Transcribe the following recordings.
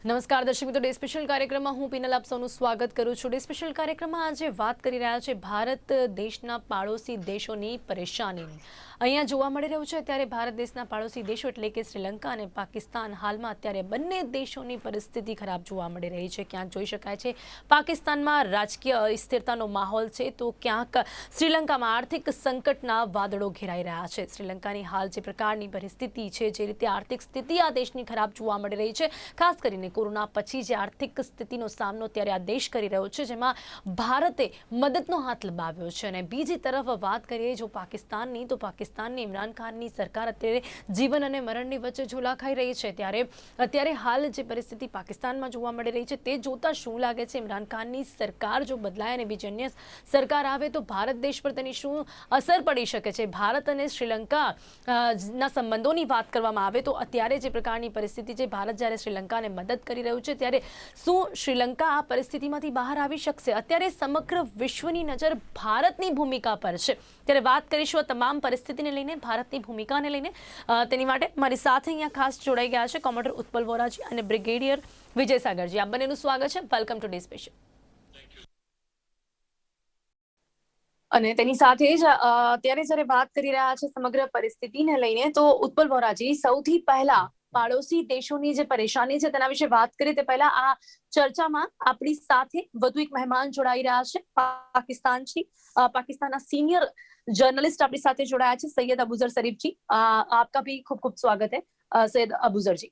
નમસ્કાર દર્શક મિત્રો, ડે સ્પેશિયલ કાર્યક્રમમાં હું પીનલ આપ સૌનું સ્વાગત કરું છું। ડે સ્પેશિયલ કાર્યક્રમમાં આજે વાત કરી રહ્યા છે ભારત દેશના પાડોશી દેશોની પરેશાનીની। અહીંયા જોવા મળી રહ્યું છે અત્યારે ભારત દેશના પાડોશી દેશો એટલે કે શ્રીલંકા અને પાકિસ્તાન હાલમાં અત્યારે બંને દેશોની પરિસ્થિતિ ખરાબ જોવા મળી રહી છે। ક્યાંક જોઈ શકાય છે પાકિસ્તાનમાં રાજકીય અસ્થિરતાનો માહોલ છે તો ક્યાંક શ્રીલંકામાં આર્થિક સંકટના વાદળો ઘેરાઈ રહ્યા છે। શ્રીલંકાની હાલ જે પ્રકારની પરિસ્થિતિ છે, જે રીતે આર્થિક સ્થિતિ આ દેશની ખરાબ જોવા મળી રહી છે, ખાસ કરીને કોરોના પછી જે આર્થિક સ્થિતિનો સામનો ત્યારે આ દેશ કરી રહ્યો છે, જેમાં ભારતે મદદનો હાથ લંબાવ્યો છે। અને બીજી તરફ વાત કરીએ જો પાકિસ્તાનની, તો પાકિસ્તાનની ઇમરાન ખાનની સરકાર અત્યારે જીવન અને મરણની વચ્ચે ઝોલાખાઈ રહી છે। ત્યારે અત્યારે હાલ જે પરિસ્થિતિ પાકિસ્તાનમાં જોવા મળી રહી છે તે જોતા શું લાગે છે ઇમરાન ખાનની સરકાર જો બદલાય અને બીજી અન્ય સરકાર આવે તો ભારત દેશ પર તેની શું અસર પડી શકે છે? ભારત અને શ્રીલંકા ના સંબંધોની વાત કરવામાં આવે તો અત્યારે જે પ્રકારની પરિસ્થિતિ છે, ભારત જ્યારે શ્રીલંકાને મદદ કરી રહ્યું છે ત્યારે શું શ્રીલંકા આ પરિસ્થિતિમાંથી બહાર આવી શકશે? અત્યારે સમગ્ર વિશ્વની નજર ભારતની ભૂમિકા પર છે, ત્યારે વાત કરીશું આ તમામ પરિસ્થિતિને લઈને, ભારતની ભૂમિકાને લઈને। તેની માટે મારી સાથે અહીંયા ખાસ જોડાઈ ગયા છે કોમોડર ઉત્પલ વોરાજી અને બ્રિગેડિયર વિજય સાગરજી। આ બંનેનું સ્વાગત છે, વેલકમ ટુ ડે સ્પેશિયલ। અને તેની સાથે જ અત્યારે જ્યારે વાત કરી રહ્યા છે સમગ્ર પરિસ્થિતિને લઈને, તો ઉત્પલ વોરાજી, સૌથી પહેલા પાડોશી દેશોની જે પરેશાની છે તેના વિશે વાત કરીએ તે પહેલા આ ચર્ચામાં આપણી સાથે વધુ એક મહેમાન જોડાઈ રહ્યા છે પાકિસ્તાનથી। પાકિસ્તાનના સિનિયર जर्नलिस्ट अपनी साथ जोड़ाया है सैयद अबूजर शरीफ जी। आपका भी खूब खूब स्वागत है सैयद अबूजर जी।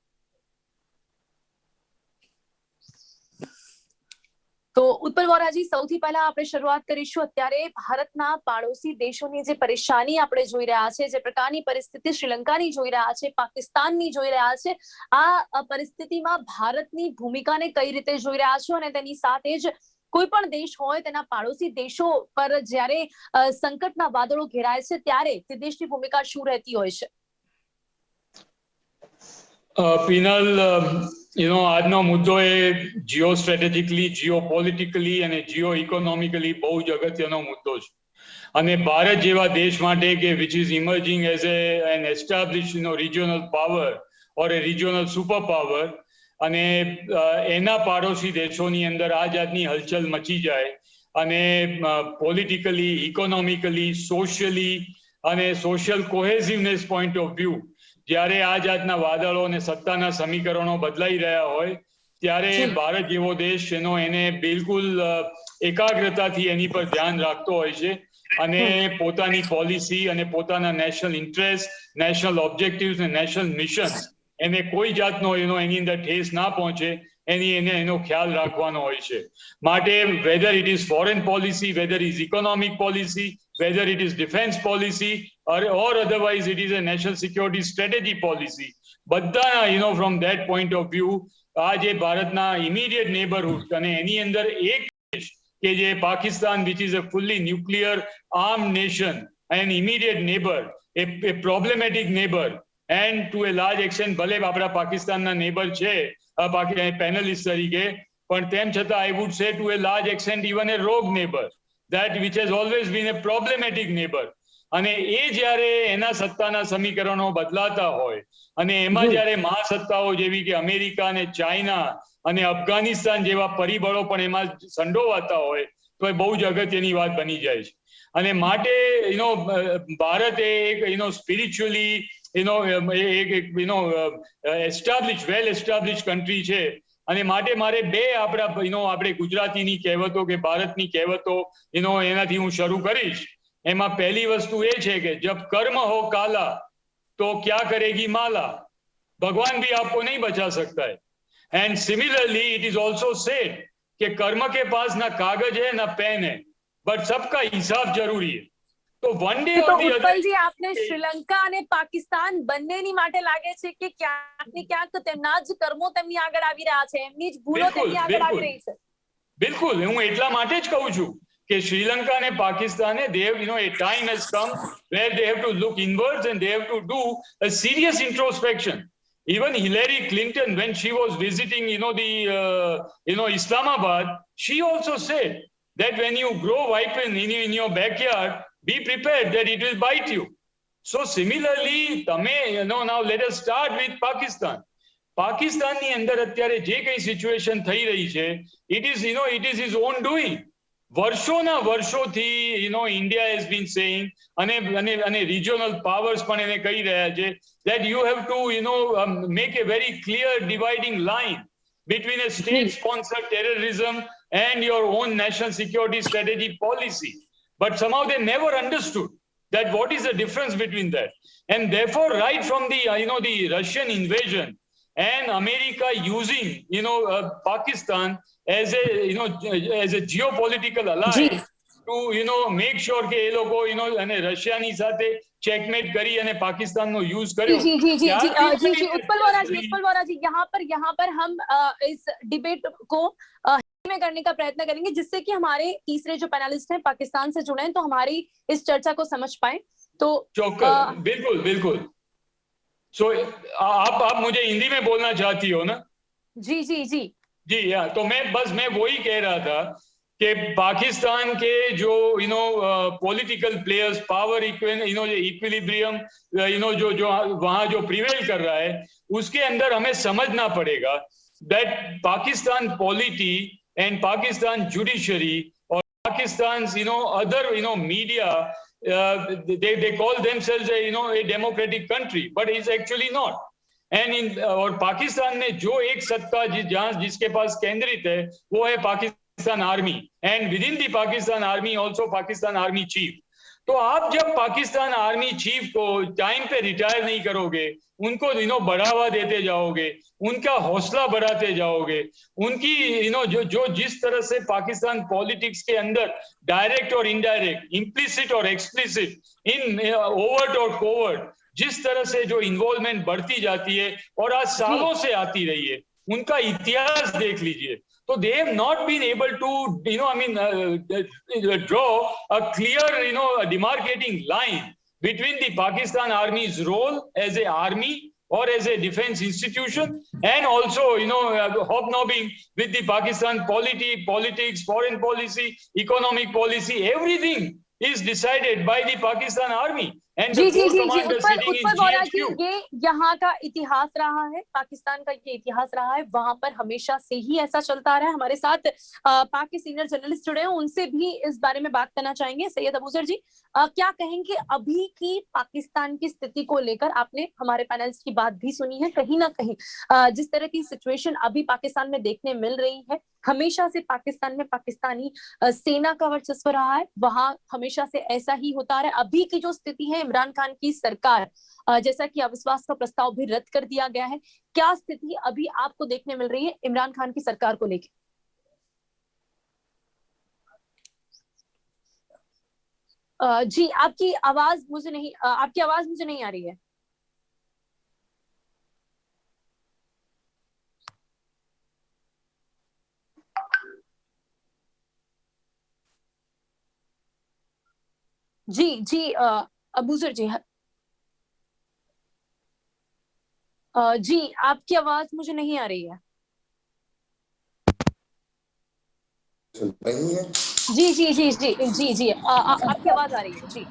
तो उत्पल वोराजी, સૌથી પહેલા આપણે શરૂઆત કરીશું અત્યારે ભારતના પાડોશી દેશોની જે પરેશાની આપણે જોઈ રહ્યા છે, જે પ્રકારની પરિસ્થિતિ શ્રીલંકાની જોઈ રહ્યા છે, પાકિસ્તાનની જોઈ રહ્યા છે, આ પરિસ્થિતિમાં ભારતની ભૂમિકાને કઈ રીતે જોઈ રહ્યા છો અને તેની સાથે જ કોઈ પણ દેશ હોય તેના પાડોશી દેશો પર જ્યારે સંકટના વાદળો ઘેરાય છે ત્યારે તે દેશની ભૂમિકા શું રહેતી હોય છે? પીનલ, આજનો મુદ્દો એ જીઓ સ્ટ્રેટેજિકલી, જીઓ પોલિટિકલી અને જીઓ ઇકોનોમિકલી બહુ જ અગત્યનો મુદ્દો છે। અને ભારત જેવા દેશ માટે કે which is emerging as an establish regional power or A regional super power, અને એના પાડોશી દેશોની અંદર આ જાતની હલચલ મચી જાય અને પોલિટિકલી, ઇકોનોમિકલી, સોશિયલી અને સોશિયલ કોહેઝિવનેસ પોઈન્ટ ઓફ વ્યૂ જ્યારે આ જાતના વાદળો અને સત્તાના સમીકરણો બદલાઈ રહ્યા હોય ત્યારે ભારત જેવો દેશ એને બિલકુલ એકાગ્રતાથી એની પર ધ્યાન રાખતો હોય છે અને પોતાની પોલિસી અને પોતાના નેશનલ ઇન્ટરેસ્ટ, નેશનલ ઓબ્જેક્ટિવ્સ અને નેશનલ મિશન્સ એને કોઈ જાતનો એની અંદર ઠેસ ના પહોંચે એનો ખ્યાલ રાખવાનો હોય છે। માટે whether it is foreign policy, whether is economic policy, whether it is defence policy or otherwise it is a national security strategy policy, બધા from that point of view આ જે ભારતના ઇમિડિયેટ નેબરહુડ અને એની અંદર એક દેશ કે જે Pakistan, which is a fully nuclear armed nation, an immediate neighbor, a problematic neighbor, and to a large extent ભલે આપણા પાકિસ્તાનના નેબર છે પેનલિસ્ટ તરીકે, પણ તેમ છતાં I would say to a large extent even a rogue neighbor, that which has always been a problematic neighbor। અને એ જ્યારે એના સત્તાના સમીકરણો બદલાતા હોય અને એમાં જ્યારે મહાસત્તાઓ જેવી કે અમેરિકા અને ચાઇના અને અફઘાનિસ્તાન જેવા પરિબળો પણ એમાં સંડોવાતા હોય તો એ બહુ જ અગત્યની વાત બની જાય છે। અને માટે ભારત એક સ્પિરિચ્યુઅલી વેલ એસ્ટાબ્લિશ કન્ટ્રી છે। અને માટે મારે બે આપણે ગુજરાતીની કહેવતો કે ભારતની કહેવતો એનાથી હું શરૂ કરીશ। એમાં પહેલી વસ્તુ એ છે કે જબ કર્મ હો કાલા તો क्या करेगी माला, भगवान भी आपको नहीं बचा सकता है। And similarly it is also said कि कर्म के पास ना कागज है ना पेन है, बट सबका हिसाब जरूरी है। तो वन डे તો ઉત્પલજી, આપને શ્રીલંકા અને પાકિસ્તાન બંનેની માટે લાગે છે કે ક્યાંક ને ક્યાંક તેમના જ કર્મો તેમની આગળ આવી રહ્યા છે, એમની જ ભૂલો તેમની આગળ આવી રહી છે? બિલકુલ, હું એટલા માટે જ કહું છું કે શ્રીલંકા અને પાકિસ્તાને a time has come where they have to look inwards and they have to do a serious introspection. Even Hillary Clinton, when she was visiting Islamabad, she also said that when you grow vipers in your backyard, be prepared that it will bite you. So similarly, now let us start with Pakistan. પાકિસ્તાનની અંદર અત્યારે જે કઈ situation થઈ રહી છે, it is his own doing. વર્ષોના વર્ષોથી ઇન્ડિયા હેઝ બીન સેઇંગ, અને રિજનલ પાવર્સ પણ એને કહી રહ્યા છે that you have to make a very clear dividing line between a state sponsored terrorism and your own national security strategy policy. But somehow they never understood that what is the difference between that. And therefore, right from the Russian invasion and America using Pakistan as a geopolitical ally to make sure કે એ લોકો અને રશિયાની સાથે checkmate કરી અને પાકિસ્તાનનો use કર્યો. जी उत्पल वोरा जी यहाँ पर हम इस डिबेट को में करने का प्रयत्न करेंगे, जिससे कि हमारे तीसरे जो पैनलिस्ट हैं पाकिस्तान से जुड़े हैं, तो हमारी इस चर्चा को समझ पाए. तो चौक्कस, बिल्कुल बिल्कुल. सो आप मुझे हिंदी में बोलना चाहती हो ना? जी जी जी जी हाँ, तो मैं वही कह रहा था कि पाकिस्तान के जो पॉलिटिकल प्लेयर्स, पावर इक्विलिब्रियम जो वहां जो प्रिवेल कर रहा है, उसके अंदर हमें समझना पड़ेगा that Pakistan polity and Pakistan judiciary or Pakistan's other media, they call themselves a democratic country, but it's actually not. And और पाकिस्तान में जो एक सत्ता जिसके पास केंद्रित है वो है Pakistan army, and with in the Pakistan army also Pakistan army chief. तो आप जब पाकिस्तान आर्मी चीफ को टाइम पे रिटायर नहीं करोगे, उनको बढ़ावा देते जाओगे, उनका हौसला बढ़ाते जाओगे, उनकी जो जिस तरह से पाकिस्तान पॉलिटिक्स के अंदर डायरेक्ट और इनडायरेक्ट, इम्प्लिसिट और एक्सप्लिसिट, इन ओवर्ट और कोवर्ट, जिस तरह से जो इन्वॉल्वमेंट बढ़ती जाती है और आज सालों से आती रही है, उनका इतिहास देख लीजिए. So they have not been able to, draw a clear, demarcating line between the Pakistan Army's role as a army or as a defense institution, and also, hobnobbing with the Pakistan politics, foreign policy, economic policy. Everything is decided by the Pakistan Army. जी उत्पल वोरा जी, ये यहाँ का इतिहास रहा है, पाकिस्तान का ये इतिहास रहा है, वहां पर हमेशा से ही ऐसा चलता आ रहा है. हमारे साथ पाक के सीनियर जर्नलिस्ट जुड़े हैं, उनसे भी इस बारे में बात करना चाहेंगे. सैयद अबूजर जी, क्या कहेंगे अभी की पाकिस्तान की स्थिति को लेकर? आपने हमारे पैनलिस्ट की बात भी सुनी है. कहीं ना कहीं जिस तरह की सिचुएशन अभी पाकिस्तान में देखने मिल रही है, हमेशा से पाकिस्तान में पाकिस्तानी सेना का वर्चस्व रहा है, वहां हमेशा से ऐसा ही होता आ रहा है. अभी की जो स्थिति है, इमरान खान की सरकार, जैसा कि अविश्वास का प्रस्ताव भी रद्द कर दिया गया है, क्या स्थिति अभी आपको देखने मिल रही है इमरान खान की सरकार को लेकर? जी, आपकी आवाज मुझे नहीं आ रही है. जी अबूजर जी, जी आपकी आवाज मुझे नहीं आ रही है. जी आपकी आवाज आ रही है. जी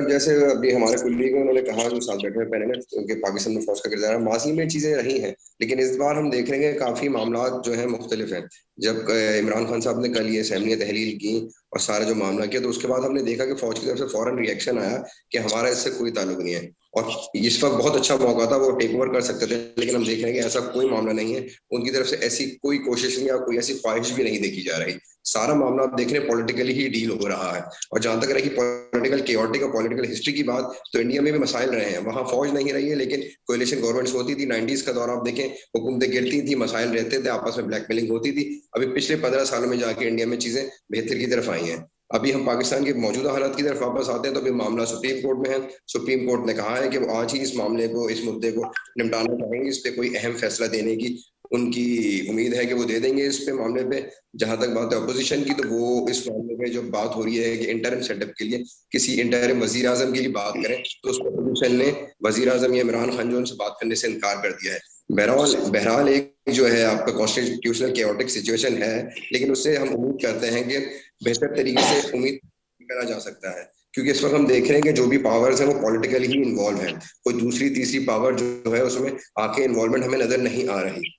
जैसे अभी हमारे कुल्ली को उन्होंने कहा, जो साथ बैठे हुए पहले में, उनके पाकिस्तान में फौज का किरदार, माजी में चीजें रही हैं, लेकिन इस बार हम देख रहे हैं काफी मामला जो है मुख्तलिफ हैं. जब इमरान खान साहब ने कल ये असेंबली तहलील की और सारा जो मामला किया, तो उसके बाद हमने देखा कि फौज की तरफ से फौरन रिएक्शन आया कि हमारा इससे कोई ताल्लुक नहीं है, और इस वक्त बहुत अच्छा मौका था, वो टेक ओवर कर सकते थे, लेकिन हम देख रहे हैं कि ऐसा कोई मामला नहीं है. उनकी तरफ से ऐसी कोई कोशिश या कोई ऐसी ख्वाहिश भी नहीं देखी जा रही. सारा मामला आप देख रहे हैं पॉलिटिकली ही डील हो रहा है. और जहां तक रही पॉलिटिकल केओटिक और पॉलिटिकल हिस्ट्री की बात, तो इंडिया में भी मसाइल रहे हैं. वहां फौज नहीं रही है, लेकिन कोएलिशन गवर्नमेंट्स होती थी. 90s का दौर आप देखें, हुकूमतें गिरती थी, मसाइल रहते थे, आपस में ब्लैकमेलिंग होती थी. अभी पिछले 15 सालों में जाके इंडिया में चीजें बेहतर की तरफ आई हैं. अभी हम पाकिस्तान के मौजूदा हालात की तरफ वापस आते हैं, तो अभी मामला सुप्रीम कोर्ट में है. सुप्रीम कोर्ट ने कहा है कि वो आज ही इस मामले को, इस मुद्दे को निपटाना चाहेंगे. इस पे कोई अहम फैसला देने की उनकी उम्मीद है कि वो दे देंगे इस पे मामले पे. जहां तक बात है अपोजिशन की, तो वो इस मामले में जो बात हो रही है कि इंटरिम सेटअप के लिए किसी इंटरिम वजीर आजम की बात करें, तो उस पर अपोजिशन ने वजीर आजम या इमरान खान जो उनसे बात करने से इनकार कर दिया है. बहरहाल एक जो है आपका कॉन्स्टिट्यूशनल केओटिक सिचुएशन है, लेकिन उससे हम उम्मीद करते हैं कि बेहतर तरीके से उम्मीद करा जा सकता है, क्योंकि इस वक्त हम देख रहे हैं कि जो भी पावर्स हैं वो पॉलिटिकली ही इन्वॉल्व हैं, कोई दूसरी तीसरी पावर जो है उसमें आके इन्वॉल्वमेंट हमें नजर नहीं आ रही।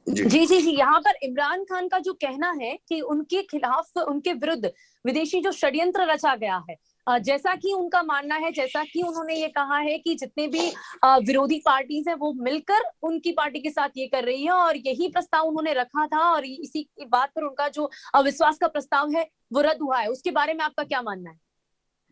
जी जी जी, यहाँ पर इमरान खान का जो कहना है कि उनके खिलाफ, उनके विरुद्ध विदेशी जो षड्यंत्र रचा गया है, जैसा कि उनका मानना है, जैसा कि उन्होंने ये कहा है कि जितने भी विरोधी पार्टीज हैं वो मिलकर उनकी पार्टी के साथ ये कर रही है, और यही प्रस्ताव उन्होंने रखा था, और इसी की बात पर उनका जो अविश्वास का प्रस्ताव है वो रद्द हुआ है। उसके बारे में आपका क्या मानना है?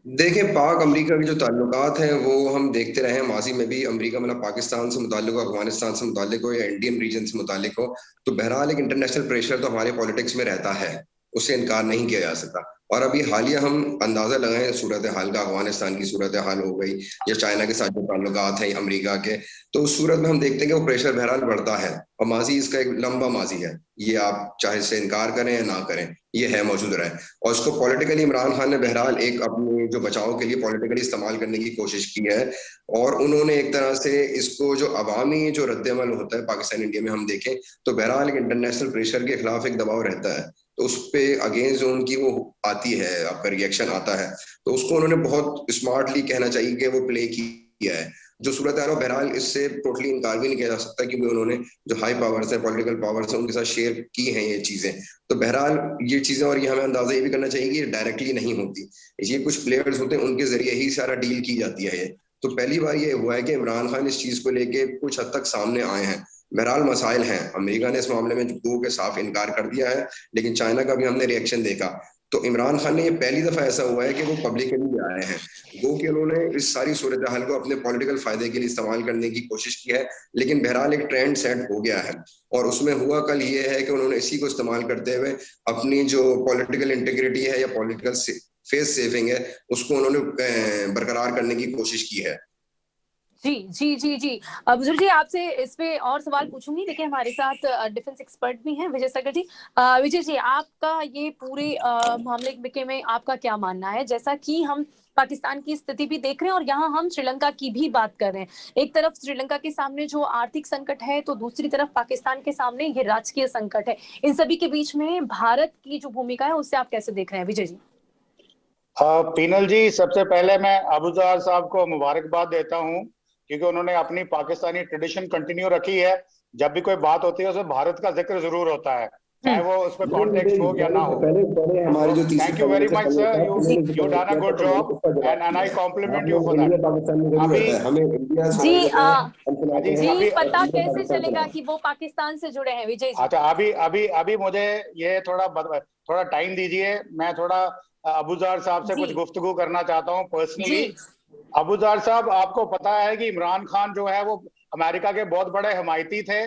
देखिए, पाक अमेरिका के जो ताल्लुकात हैं वो हम देखते रहे हैं माजी में भी। अमेरिका मतलब पाकिस्तान से मुताल्लिक हो, अफगानिस्तान से मुताल्लिक हो या इंडियन रीजन से मुताल्लिक हो, तो बहरहाल एक इंटरनेशनल प्रेशर तो हमारे पॉलिटिक्स में रहता है, उससे इनकार नहीं किया जा सकता। और अभी हालिया हम अंदाजा लगाएं सूरत हाल का, अफगानिस्तान की सूरत हाल हो गई या चाइना के साथ जो ताल्लुकात हैं अमेरिका के, तो उस सूरत में हम देखते हैं कि वो प्रेशर बहरहाल बढ़ता है, और माजी इसका एक लंबा माजी है, ये आप चाहे इससे इनकार करें या ना करें, ये है, मौजूद रहा है। और इसको पॉलिटिकली इमरान खान ने बहरहाल एक अपने जो बचाव के लिए पॉलिटिकली इस्तेमाल करने की कोशिश की है, और उन्होंने एक तरह से इसको जो अवामी जो रद्द-ए-अमल होता है पाकिस्तान इंडिया में हम देखें तो बहरहाल एक इंटरनेशनल प्रेशर के खिलाफ एक दबाव रहता है, तो उस पे अगेंस्ट जो उनकी वो आती है, आपका रिएक्शन आता है, तो उसको उन्होंने बहुत स्मार्टली कहना चाहिए कि वो प्ले किया है। जो सूरत है बहरहाल इससे टोटली इनकार भी नहीं किया जा सकता, क्योंकि उन्होंने जो हाई पावर्स है, पॉलिटिकल पावर्स है, उनके साथ शेयर की हैं ये चीजें। तो बहरहाल ये चीजें, और ये हमें अंदाजा ये भी करना चाहिए कि ये डायरेक्टली नहीं होती, ये कुछ प्लेयर्स होते हैं उनके जरिए ही सारा डील की जाती है ये। तो पहली बार ये हुआ है कि इमरान खान इस चीज को लेके कुछ हद तक सामने आए हैं। बहरहाल मसाइल हैं, अमेरिका ने इस मामले में गो के साफ इनकार कर दिया है, लेकिन चाइना का भी हमने रिएक्शन देखा। तो इमरान खान ने ये पहली दफा ऐसा हुआ है कि वो पब्लिकली भी आए हैं, गो कि उन्होंने इस सारी सूरत हाल को अपने पॉलिटिकल फायदे के लिए इस्तेमाल करने की कोशिश की है, लेकिन बहरहाल एक ट्रेंड सेट हो गया है, और उसमें हुआ कल ये है कि उन्होंने इसी को इस्तेमाल करते हुए अपनी जो पॉलिटिकल इंटीग्रिटी है या पॉलिटिकल फेस सेविंग है उसको उन्होंने बरकरार करने की कोशिश की है। जी जी जी जी, बुजुर्ग जी आपसे इस पे और सवाल पूछूंगी, देखिए हमारे साथ डिफेंस एक्सपर्ट भी हैं विजय सागर जी। विजय जी, आपका ये पूरे मामले में आपका क्या मानना है? जैसा कि हम पाकिस्तान की स्थिति भी देख रहे हैं और यहाँ हम श्रीलंका की भी बात कर रहे हैं, एक तरफ श्रीलंका के सामने जो आर्थिक संकट है तो दूसरी तरफ पाकिस्तान के सामने ये राजकीय संकट है, इन सभी के बीच में भारत की जो भूमिका है उससे आप कैसे देख रहे हैं विजय जी? पीनल जी, सबसे पहले मैं अबूजर साहब को मुबारकबाद देता हूं, क्योंकि उन्होंने अपनी पाकिस्तानी ट्रेडिशन कंटिन्यू रखी है। जब भी कोई बात होती है उसमें भारत का जिक्र जरूर होता है, चाहे वो उसमें कॉन्टेक्स्ट हो या ना हो। Thank you very much sir, you done a good job and I compliment you for that. जी जी, पता कैसे चलेगा कि वो पाकिस्तान से जुड़े हैं विजय जी? अच्छा, अभी मुझे ये थोड़ा टाइम दीजिए, मैं थोड़ा अबूजर साहब से कुछ गुफ्तगू करना चाहता हूँ पर्सनली। अबूजर साहब, आपको पता है कि इमरान खान जो है वो अमेरिका के बहुत बड़े हिमायती थे,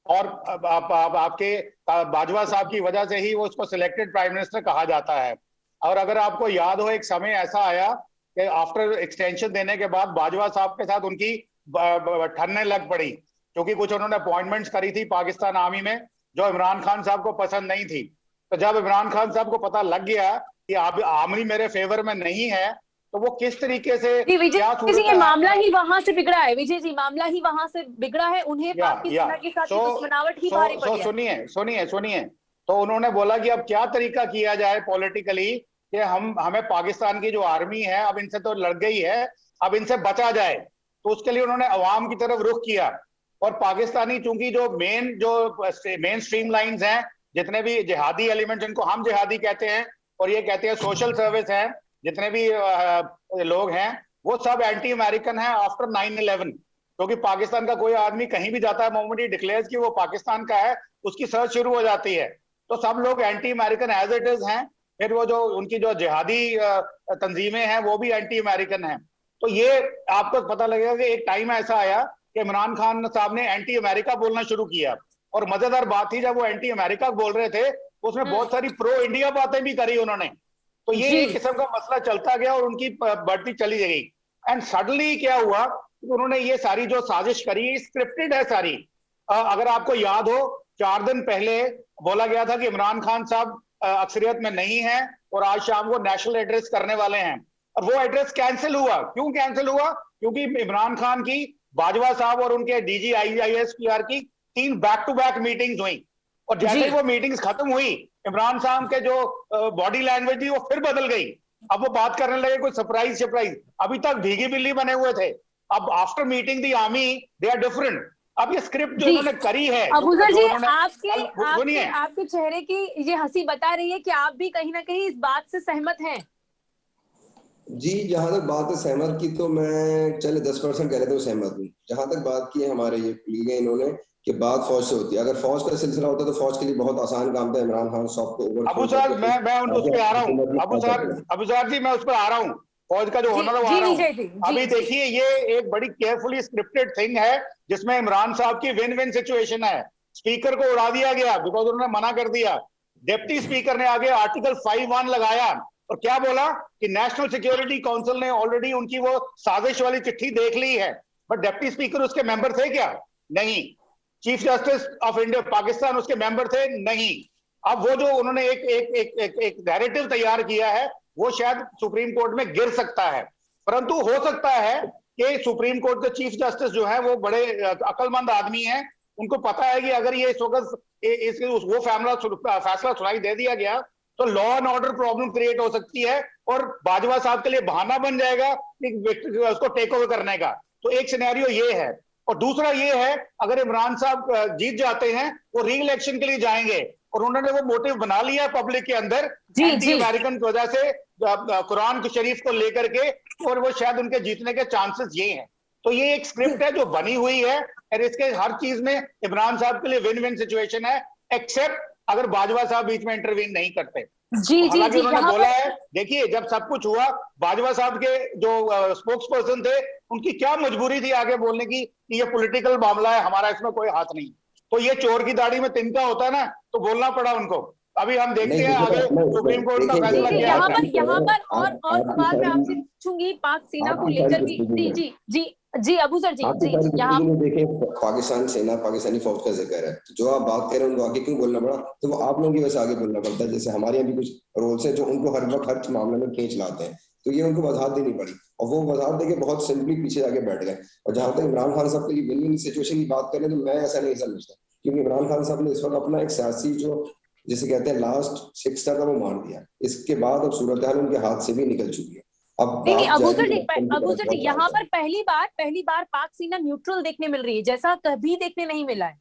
और आपके बाजवा साहब की वजह से ही वो उसको सिलेक्टेड प्राइम मिनिस्टर कहा जाता है। और अगर आपको याद हो, एक समय ऐसा आया कि आफ्टर एक्सटेंशन देने के बाद बाजवा साहब के साथ उनकी ठन्ने लग पड़ी, क्योंकि कुछ उन्होंने अपॉइंटमेंट्स करी थी पाकिस्तान आर्मी में जो इमरान खान साहब को पसंद नहीं थी। तो जब इमरान खान साहब को पता लग गया कि आर्मी मेरे फेवर में नहीं है, तो वो किस तरीके से ये मामला ही वहां से बिगड़ा है विजय जी, मामला ही वहां से बिगड़ा है, उन्हें पाकिस्तान के साथ दुश्मनावट ही भारी पड़ी है। सुनिए, तो उन्होंने बोला कि अब क्या तरीका किया जाए पॉलिटिकली कि हमें पाकिस्तान की जो आर्मी है अब इनसे तो लड़ गई है, अब इनसे बचा जाए। तो उसके लिए उन्होंने अवाम की तरफ रुख किया, और पाकिस्तानी चूंकि जो मेन स्ट्रीम लाइंस हैं, जितने भी जिहादी एलिमेंट्स, जिनको हम जिहादी कहते हैं और ये कहते हैं सोशल सर्विस है, जितने भी लोग हैं वो सब एंटी अमेरिकन हैं आफ्टर 9/11, क्योंकि पाकिस्तान का कोई आदमी कहीं भी जाता है, मोमेंट ही डिक्लेयर्स कि वो पाकिस्तान का है, उसकी सर्च शुरू हो जाती है। तो सब लोग anti American as it is हैं। फिर वो जो उनकी जो जिहादी तंजीमें हैं वो भी एंटी अमेरिकन हैं। तो ये आपको पता लगेगा कि एक टाइम ऐसा आया कि इमरान खान साहब ने एंटी अमेरिका बोलना शुरू किया, और मजेदार बात थी, जब वो एंटी अमेरिका बोल रहे थे उसमें बहुत सारी प्रो इंडिया बातें भी करी उन्होंने। तो ये एक किस्म का मसला चलता गया और उनकी बढ़ती चली गई। एंड सडनली क्या हुआ, उन्होंने ये सारी जो साजिश करी, स्क्रिप्टेड है सारी। अगर आपको याद हो, 4 दिन पहले बोला गया था कि इमरान खान साहब अक्सरियत में नहीं है और आज शाम को नेशनल एड्रेस करने वाले हैं, और वो एड्रेस कैंसिल हुआ। क्यों कैंसिल हुआ? क्योंकि इमरान खान की, बाजवा साहब और उनके डीजी IASPR की 3 बैक टू बैक मीटिंग्स हुई, और जैसे ही वो मीटिंग्स खत्म हुई, इमरान साहब के जो बॉडी लैंग्वेज थी वो फिर बदल गई, अब वो बात करने लगे कोई सरप्राइज। अभी तक भीगी बिल्ली बने हुए थे, अब after meeting the army they are different. अब ये स्क्रिप्ट जो उन्होंने करी है, अबूजर जी, सुनिए, आपके चेहरे की ये हंसी बता रही है कि आप भी कहीं ना कहीं इस बात से सहमत हैं। जी, जहां तक बात है सहमत की, तो मैं चले 10% कह रहे थे सहमत हूँ। जहां तक बात की है हमारे ये कुलीग हैं इन्होंने कि बात फौज से होती है, अगर फौज का सिलसिला होता तो फौज के लिए बहुत आसान काम था इमरान खान साहब को ओवर। अबू सर मैं उस पे आ रहा हूँ, अबू सर जी मैं उस पर आ रहा हूँ, फौज का जो होना था वो आ रहा हूँ। अभी देखिए ये एक बड़ी केयरफुली स्क्रिप्टेड थिंग है जिसमें इमरान साहब की विन विन सिचुएशन है। स्पीकर को उड़ा दिया गया बिकॉज उन्होंने मना कर दिया। डिप्टी स्पीकर ने आगे आर्टिकल 5(1) लगाया और क्या बोला कि नेशनल सिक्योरिटी काउंसिल ने ऑलरेडी उनकी वो साजिश वाली चिट्ठी देख ली है। बट डिप्टी स्पीकर उसके मेंबर थे क्या? नहीं। Chief justice of India Pakistan उसके मेंबर थे? नहीं। अब वो जो उन्होंने एक नैरेटिव तैयार किया है वो शायद सुप्रीम कोर्ट में गिर सकता है, परंतु हो सकता है कि सुप्रीम कोर्ट के चीफ जस्टिस जो है वो बड़े अक्लमंद आदमी हैं, उनको पता है कि अगर ये इस वक्त वो फैसला सुनाई दे दिया गया तो law and order problem create हो सकती है और बाजवा साहब के लिए बहाना बन जाएगा उसको टेक ओवर करने का। तो एक सिनेरियो ये है, और दूसरा ये है अगर इमरान साहब जीत जाते हैं वो री इलेक्शन के लिए जाएंगे और उन्होंने वो मोटिव बना लिया है पब्लिक के अंदर एंटी अमेरिकन की वजह से कुरान के शरीफ को लेकर के, और वो शायद उनके जीतने के चांसेस ये हैं। तो ये एक स्क्रिप्ट है जो बनी हुई है और इसके हर चीज में इमरान साहब के लिए विन विन सिचुएशन है, एक्सेप्ट अगर बाजवा साहब बीच में इंटरवीन नहीं करते। हालांकि उन्होंने बोला है, देखिए जब सब कुछ हुआ बाजवा साहब के जो स्पोक्स पर्सन थे उनकी क्या मजबूरी थी आगे बोलने की कि ये पॉलिटिकल मामला है, हमारा इसमें कोई हाथ नहीं। तो ये चोर की दाढ़ी में तिनका होता है ना, तो बोलना पड़ा उनको। अभी हम देखते हैं आगे सुप्रीम कोर्ट का फैसला क्या है। यहाँ पर और सवाल मैं आपसे पूछूंगी पाक सेना को लेकर भी। जी अबू सर जी यहाँ देखिए पाकिस्तान सेना पाकिस्तानी फौज का जिक्र है, जो आप बात कर रहे हैं उनको आगे क्यों बोलना पड़ा? तो वो आप लोगों की वजह से आगे बोलना पड़ता है। जैसे हमारे यहाँ भी कुछ रोल्स हैं जो उनको हर वक्त हर मामले में खींच लाते हैं, तो ये उनको वजाहत देनी पड़ी और वो वजाहत देके बहुत सिंपली पीछे जाके बैठ गए। और जहां तक इमरान खान साहब के लिए विन विन सिचुएशन की बात करें तो मैं ऐसा नहीं समझता, क्योंकि इमरान खान साहब ने इस वक्त अपना एक सियासी जो जिसे कहते हैं लास्ट सिक्सर था वो मार दिया। इसके बाद अब सूरत हाल उनके हाथ से भी निकल चुकी है। अब नहीं अबूजर जी यहाँ पर पहली बार पाक सेना न्यूट्रल देखने मिल रही है, जैसा कभी देखने नहीं मिला है।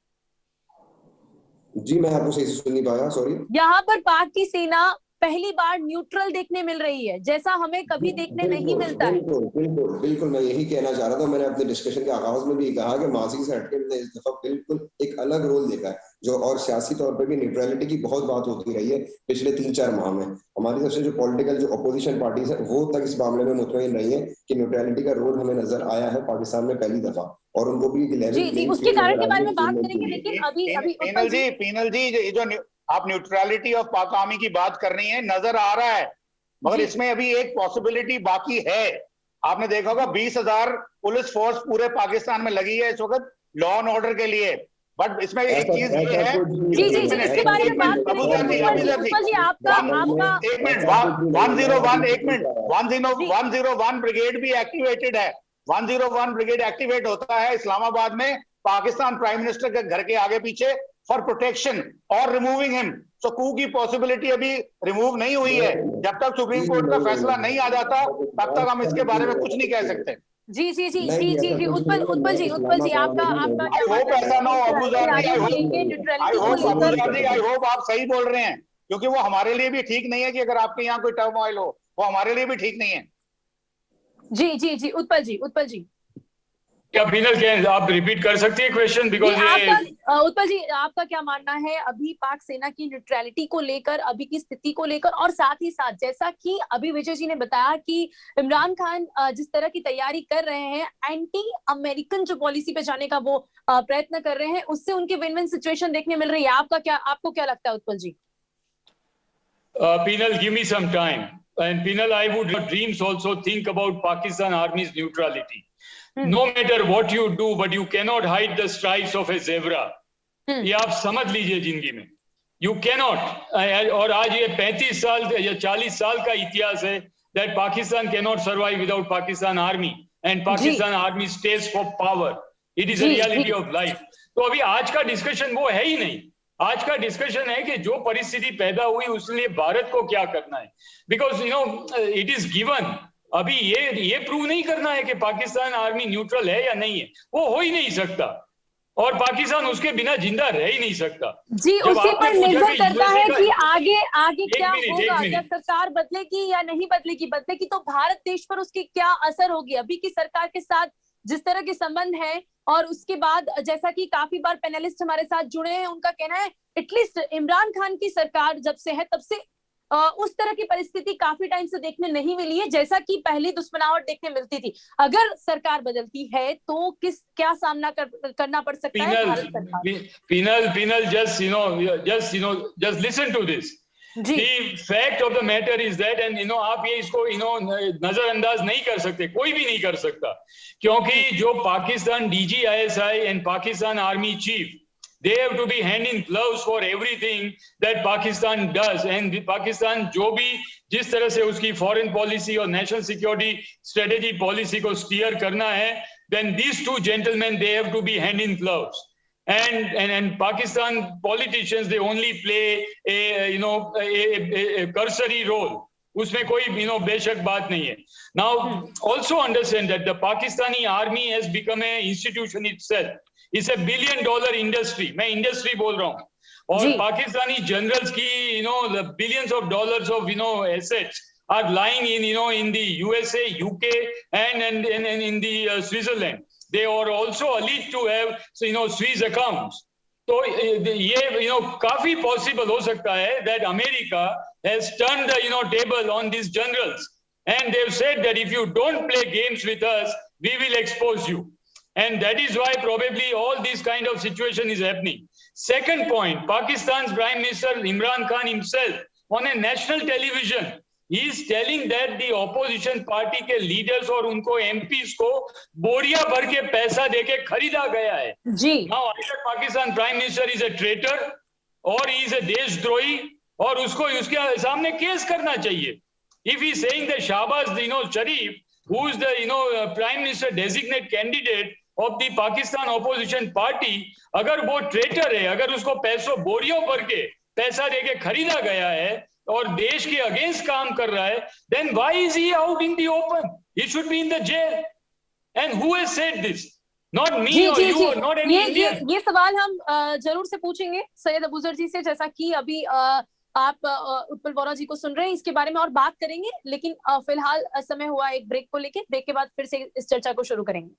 जी मैं आपको सही से सुन नहीं पाया, सॉरी। यहाँ पर पाक की सेना पहली बार न्यूट्रल देखने मिल रही है, जैसा हमें कभी देखने नहीं मिलता है। बिल्कुल मैं यही कहना चाह रहा था। मैंने अपने डिस्कशन के आगाज में भी कहा कि माजी से हटके हमने इस दफा बिल्कुल एक अलग रोल देखा है जो, और सियासी तौर पे भी न्यूट्रलिटी की बहुत बात होती रही है पिछले 3-4 माह में। हमारी तरफ से जो पॉलिटिकल जो अपोजिशन पार्टीज है वो तक इस मामले में मुतमईन रही है कि न्यूट्रलिटी का रोल हमें नजर आया है पाकिस्तान में पहली दफा, और उनको भी जी उसके कारण के बारे में बात करेंगे। लेकिन अभी पीनल जी जो आप न्यूट्रलिटी ऑफ पाक आर्मी की बात कर रही हैं, नजर आ रहा है, मगर इसमें अभी एक पॉसिबिलिटी बाकी है। आपने देखा होगा 20,000 पुलिस फोर्स पूरे पाकिस्तान में लगी है इस वक्त लॉ एंड ऑर्डर के लिए। बट इसमें एक चीज ये है, जी इसके बारे में बात करेंगे। एक मिनट 101 ब्रिगेड भी एक्टिवेटेड है। 101 ब्रिगेड एक्टिवेट होता है इस्लामाबाद में पाकिस्तान प्राइम मिनिस्टर के घर के आगे पीछे फॉर प्रोटेक्शन और रिमूविंग हिम। सो कू की पॉसिबिलिटी अभी रिमूव नहीं हुई है। जब तक सुप्रीम कोर्ट का फैसला नहीं आ जाता तब तक हम इसके बारे में कुछ नहीं कह सकते। जी उत्पल जी आपका आई होप ऐसा ना हो अबूजर जी, आई होप आप सही बोल रहे हैं, क्योंकि वो हमारे लिए भी ठीक नहीं है कि अगर आपके यहाँ कोई टर्मोइल हो, वो हमारे लिए भी ठीक नहीं है। जी उत्पल जी क्या पीनल आप रिपीट कर सकती है क्वेश्चन? बिकॉज उत्पल जी आपका क्या मानना है अभी पाक सेना की न्यूट्रलिटी को लेकर, अभी की स्थिति को लेकर, और साथ ही साथ जैसा कि अभी विजय जी ने बताया कि इमरान खान जिस तरह की तैयारी कर रहे हैं, एंटी अमेरिकन जो पॉलिसी पे जाने का वो प्रयत्न कर रहे हैं, उससे उनकी विन विन सिचुएशन देखने मिल रही है। आपको क्या लगता है उत्पल जी? Penal, give me some time. And Penal, I would dreams also think about Pakistan Army's neutrality. No matter what you do, but you cannot hide the stripes of a zebra. ये आप समझ लीजिए जिंदगी में, you cannot. और आज ये 35 साल या 40 साल का इतिहास है that Pakistan cannot survive without Pakistan Army, and Pakistan Army stays for power. It is a reality of life. तो अभी आज का डिस्कशन वो है ही नहीं. आज का डिस्कशन है कि जो परिस्थिति पैदा हुई उसके लिए भारत को क्या करना है, बिकॉज इट इज गिवन। अभी ये प्रूव नहीं करना है कि पाकिस्तान आर्मी न्यूट्रल है या नहीं है, वो हो ही नहीं सकता, और पाकिस्तान उसके बिना जिंदा रह ही नहीं सकता। जी, उसी पर निर्भर करता है कि आगे क्या होगा, क्या सरकार बदलेगी या नहीं बदलेगी तो भारत देश पर उसकी क्या असर होगी। अभी की सरकार के साथ जिस तरह के संबंध है, और उसके बाद जैसा कि काफी बार पैनलिस्ट हमारे साथ जुड़े हैं, उनका कहना है एटलीस्ट इमरान खान की सरकार जब से है तब से उस तरह की परिस्थिति काफी टाइम से देखने नहीं मिली है, जैसा कि पहली दुश्मनाहट देखने मिलती थी। अगर सरकार बदलती है तो क्या सामना करना पड़ सकता है भारत सरकार? Pinal, just listen to this. The fact of the matter is that, and आप ये इसको नजरअंदाज नहीं कर सकते, कोई भी नहीं कर सकता, क्योंकि जो Pakistan DGISI and Pakistan Army Chief, they have to be hand in gloves for everything that Pakistan does, and Pakistan जो भी जिस तरह से उसकी फॉरेन पॉलिसी और नेशनल सिक्योरिटी स्ट्रेटेजी पॉलिसी को स्टीयर करना है, then these two gentlemen, they have to be hand in gloves. And Pakistan politicians, they only play a cursory role. उसमें कोई बेशक बात नहीं है. Now also understand that the Pakistani army has become a institution itself. It's a $1 billion industry. मैं industry बोल रहा हूँ. और पाकिस्तानी जनरल्स की the billions of dollars of assets are lying in the USA, UK and in the Switzerland. They are also alleged to have Swiss accounts. तो ये काफी possible हो सकता है that America has turned the table on these generals, and they've said that if you don't play games with us, we will expose you. And that is why probably all this kind of situation is happening. Second point, Pakistan's Prime Minister Imran Khan himself on a national television, he is telling that the opposition party के leaders और उनको MPs को बोरिया भर के पैसा देके खरीदा गया है. जी. Now either Pakistan Prime Minister is a traitor or he is a देशद्रोही, और उसको उसके सामने केस करना चाहिए. If he is saying that Shahbaz Sharif, who is the Prime Minister designate candidate of the Pakistan opposition party, अगर वो traitor है, अगर उसको पैसों बोरियों भर के पैसा देके खरीदा गया है और देश के अगेंस्ट काम कर रहा है, then why is he out in the open? He should be in the jail. And who has said this? Not me or you or not any Indian. ये सवाल हम जरूर से पूछेंगे सैयद अबूजर जी से, जैसा कि अभी आप उत्पल बोरा जी को सुन रहे हैं, इसके बारे में और बात करेंगे, लेकिन फिलहाल समय हुआ एक ब्रेक को लेके. ब्रेक के बाद फिर से इस चर्चा को शुरू करेंगे.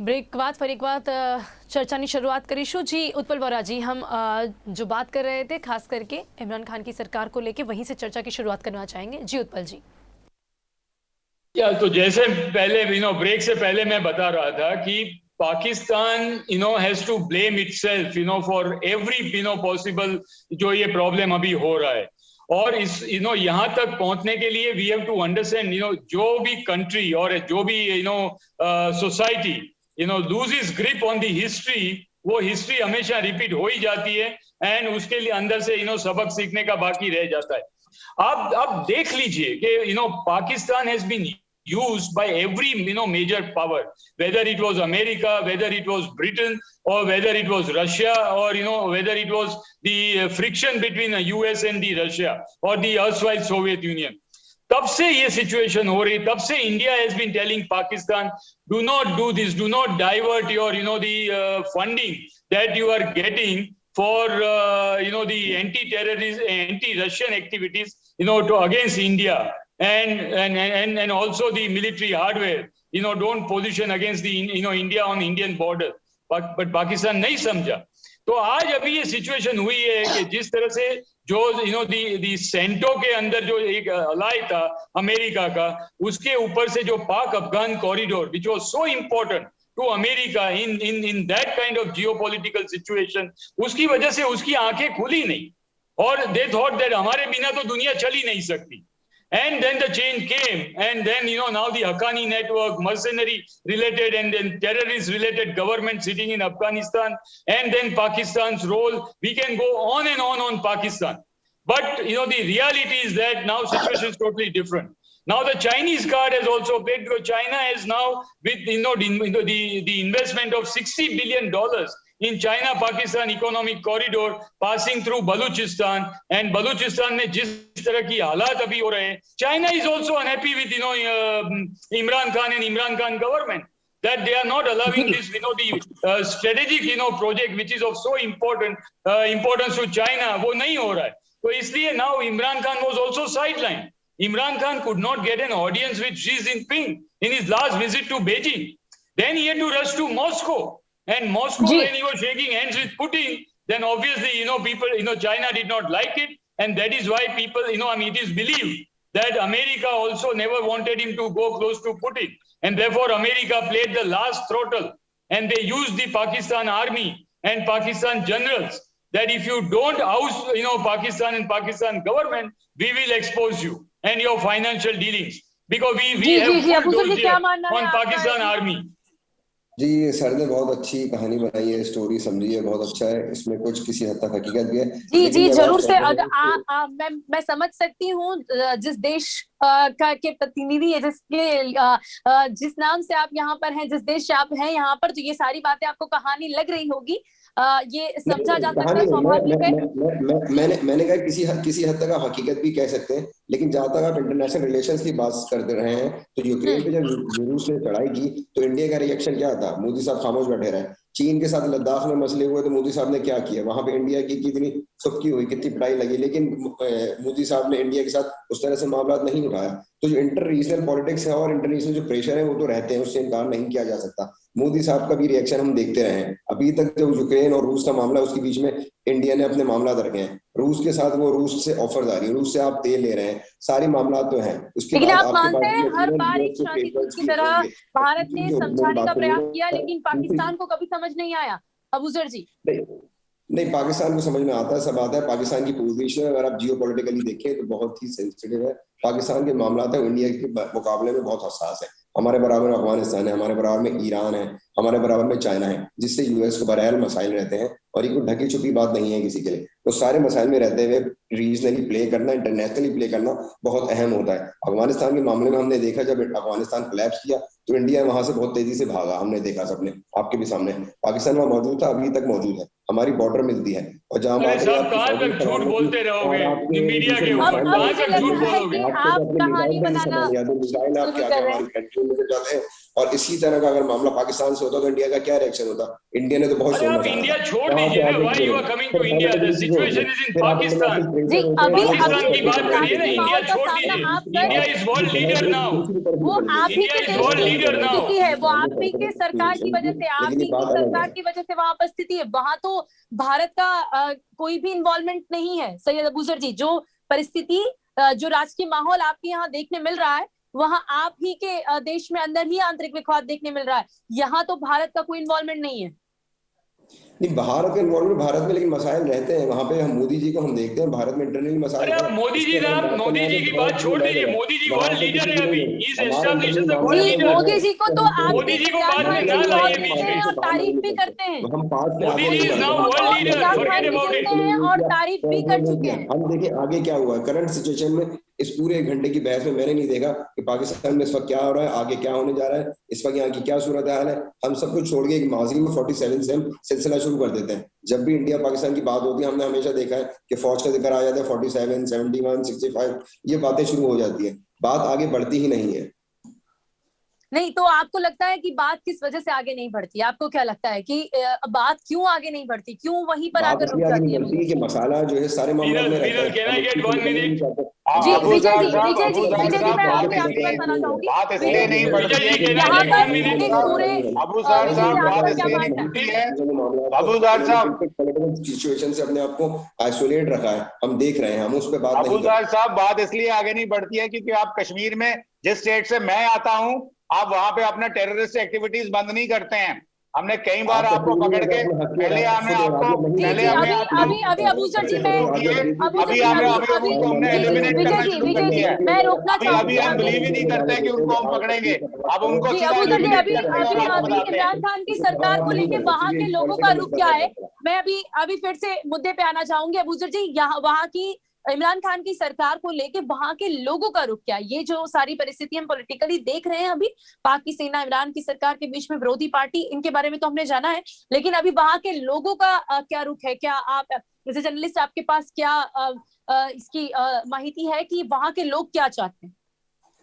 બ્રેક બાદ ફરી એક વાત ચર્ચાની શરૂઆત કરીશું. जी उत्पल बोरा जी, हम जो बात कर रहे थे खास करके इमरान खान की सरकार को लेके, वहीं से चर्चा की शुरुआत करना चाहेंगे. जी उत्पल जी. तो जैसे पहले ब्रेक से पहले मैं बता रहा था कि Pakistan has to blame itself for every possible जो ये प्रॉब्लम अभी हो रहा है. और इस यहाँ तक पहुंचने के लिए वी हैव टू अंडरस्टैंड जो भी कंट्री और जो भी society loses grip on the history, वो हिस्ट्री हमेशा रिपीट हो ही जाती है, एंड उसके लिए अंदर से सबक सीखने का बाकी रह जाता है. आप देख लीजिए कि Pakistan has been used by every major power, whether it was America, whether it was Britain, or whether it was Russia, or whether it was the friction between the US and the Russia or the erstwhile Soviet Union. तब से ये situation हो रही, तब से India has been telling Pakistan, do not do this, do not divert your the funding that you are getting for the anti Russian activities to against India, and also the military hardware, don't position against the India on Indian border. But Pakistan नहीं समझा. तो आज अभी ये situation हुई है कि जिस तरह से जो दी सेंटो के अंदर जो एक अलाई था अमेरिका का, उसके ऊपर से जो Pak Afghan corridor which was so important to America in that kind of geopolitical situation, उसकी वजह से उसकी आंखें खुली नहीं, और दे थॉट दैट हमारे बिना तो दुनिया चल ही नहीं सकती. And then the change came, and then now the Haqqani network, mercenary related and then terrorist related government sitting in Afghanistan, and then Pakistan's role. We can go on and on Pakistan. But the reality is that now situation is totally different. Now the Chinese card has also played, because China is now with the investment of $60 billion in China-Pakistan economic corridor passing through Baluchistan, and Baluchistan में जिस तरह की हालात अभी हो रहे हैं, China is also unhappy with Imran Khan and Imran Khan government, that they are not allowing this the strategic project which is of so importance to China, वो नहीं हो रहा है. तो इसलिए now Imran Khan was also sidelined. Imran Khan could not get an audience with Xi Jinping in his last visit to Beijing. Then he had to rush to Moscow. And Moscow, when he was shaking hands with Putin, then obviously, people, China did not like it. And that is why people, it is believed that America also never wanted him to go close to Putin. And therefore, America played the last throttle. And they used the Pakistan army and Pakistan generals, that if you don't oust, Pakistan and Pakistan government, we will expose you and your financial dealings, because we have full dose here on Pakistan army. जी sir ने बहुत अच्छी कहानी बनाई है, story समझी है, बहुत अच्छा है, इसमें कुछ किसी हद तक हकीकत भी है। जी जरूर से। अगर मैं समझ सकती हूँ जिस देश के प्रतिनिधि है, जिस नाम से आप यहाँ पर हैं, जिस देश से आप हैं यहाँ पर, तो ये सारी बातें आपको कहानी लग रही होगी, ये समझा जा सकता है, स्वाभाविक है। मैंने कहा किसी हद तक आप हकीकत भी कह सकते हैं, लेकिन जहां तक आप इंटरनेशनल रिलेशंस की बात करते रहे हैं, तो यूक्रेन पे जब रूस ने चढ़ाई की तो इंडिया का रिएक्शन क्या था? मोदी साहब खामोश बैठे रहे। चीन के साथ लद्दाख में मसले हुए तो मोदी साहब ने क्या किया? वहां पे इंडिया की कितनी सुबकी हुई, कितनी पिटाई लगी, लेकिन मोदी साहब ने इंडिया के साथ उस तरह से मामला नहीं उठाया। तो जो इंटर रीजनल पॉलिटिक्स है और इंटरनेशनल जो प्रेशर है वो तो रहते हैं, उससे इनकार नहीं किया जा सकता। मोदी साहब का भी रिएक्शन हम देखते रहे हैं। अभी तक जो यूक्रेन और रूस का मामला, उसके बीच में इंडिया ने अपने मामला रखे हैं। रूस के साथ वो रूस से ऑफर आ रही है, रूस से आप तेल ले रहे हैं, सारे मामला तो हैं। उसके लेकिन आप मानते हैं हर बार एक शांतिदूत की तरह भारत ने समझाने का प्रयास किया, लेकिन पाकिस्तान को कभी समझ नहीं आया? अबूजर जी नहीं, पाकिस्तान को समझ में आता है, सब आता है। पाकिस्तान की पोजीशन अगर आप जियोपॉलिटिकली देखें तो बहुत ही सेंसिटिव है। पाकिस्तान के मामला है इंडिया के मुकाबले में बहुत हसास है। हमारे बराबर में अफगानिस्तान है, हमारे बराबर में ईरान है, हमारे बराबर में चाइना है, जिससे यूएस को बहरहाल मसाइल रहते हैं, और ये कोई ढकी छुपी बात नहीं है किसी के लिए। तो सारे मसाइल में रहते हुए रीजनली प्ले करना, इंटरनेशनली प्ले करना बहुत अहम होता है। अफगानिस्तान के मामले में हमने देखा, जब अफगानिस्तान कोलैप्स किया तो इंडिया वहां से बहुत तेजी से भागा, हमने देखा सबने, आपके भी सामने। पाकिस्तान वहां मौजूद था, अभी तक मौजूद है, हमारी बॉर्डर मिलती है। और जहां कहां तक झूठ बोलते रहोगे मीडिया के ऊपर? कहां तक झूठ बोलोगे? आप कहानी बनाना और इसी तरह का अगर मामला पाकिस्तान से होता तो इंडिया का क्या रिएक्शन होता? इंडिया ने तो बहुत आप इंडिया छोड़ दीजिए ना, why you are coming to India? The situation is in Pakistan. जी अभी पाकिस्तान की बात करिए ना, इंडिया छोड़ दीजिए। India is world leader now. वो आप ही के देश की स्थिति है, वो आप ही के सरकार की वजह से, आप ही की सरकार की वजह से वहां पर स्थिति है। वहां तो भारत का कोई भी इन्वॉल्वमेंट नहीं है। सैयद अबूजर जी, जो परिस्थिति, जो राजकीय माहौल आपके यहाँ देखने मिल रहा है, वहां आप ही के देश में अंदर ही आंतरिक विवाद देखने मिल रहा है। यहाँ तो भारत का कोई इन्वॉल्वमेंट नहीं है। नहीं, भारत के इन्वॉल्वमेंट भारत में, लेकिन मसाइल रहते हैं वहां पे। हम मोदी जी को हम देखते हैं, भारत में इंटरनल मसाइल। अरे मोदी जी की बात छोड़ दीजिए। मोदी जी वर्ल्ड लीडर है अभी, is established as a world leader. Modi ji को तो आप मोदी जी को बाद में ना लाइए बीच में, और तारीफ भी करते हैं। Modi ji is now world leader, forget about it. और तारीफ भी कर चुके हैं। हम देखिए आगे क्या हुआ करंट सिचुएशन में। इस पूरे 1 घंटे की बहस में मैंने नहीं देखा कि पाकिस्तान में इस वक्त क्या हो रहा है, आगे क्या होने जा रहा है, इस वक्त यहाँ की क्या सूरत हाल है। हम सब कुछ छोड़ के एक माजी में 47 से हम सिलसिला शुरू कर देते हैं। जब भी इंडिया पाकिस्तान की बात होती है, हमने हमेशा देखा है कि फौज का जिक्र आ जाता है, 47, 71, 65, ये बातें शुरू हो जाती है, बात आगे बढ़ती ही नहीं है। नहीं तो आपको लगता है कि बात किस वजह से आगे नहीं बढ़ती? आपको क्या लगता है कि बात क्यों आगे नहीं बढ़ती, क्यों वहीं पर आकर रुक जाती है? कि मसाला जो है सारे मामलों में रहता है। Can I get 1 minute? जी विजय जी मैं आपकी बात सुनना चाहूंगी। बात इसलिए नहीं बढ़ती है कि यहाँ पर पूरे अबूजर साहब बात इसलिए नहीं बढ़ती है। अबूजर साहब पॉलिटिकल सिचुएशन से अपने आप को आइसोलेट रखा है, हम देख रहे हैं, हम उस पर बात नहीं। अबूजर साहब बात इसलिए आगे नहीं बढ़ती है क्योंकि आप कश्मीर में, जिस स्टेट से मैं आता हूं, आप वहां पे अपने टेररिस्ट एक्टिविटीज बंद नहीं करते हैं। हमने कई बार आपको पकड़ के पहले हमने आपको अभी अबूजर जी हमने एलिमिनेट करना शुरू कर दिया है। मैं रोकना अभी हम बिलीव ही नहीं करते कि उनको हम पकड़ेंगे। अब उनको अभी इमरान खान की सरकार को लेकर वहाँ के लोगों का रुख क्या है? मैं अभी फिर से मुद्दे पे आना चाहूंगी। अबूजर जी, यहाँ वहाँ की इमरान खान की सरकार को लेके वहां के लोगों का रुख क्या है? ये जो सारी परिस्थिति हम पॉलिटिकली देख रहे हैं अभी, पाक सेना इमरान की सरकार के बीच में विरोधी पार्टी, इनके बारे में तो हमने जाना है, लेकिन अभी वहां के लोगों का क्या रुख है? क्या आप जैसे जर्नलिस्ट, आपके पास क्या इसकी माहिती है कि वहां के लोग क्या चाहते हैं?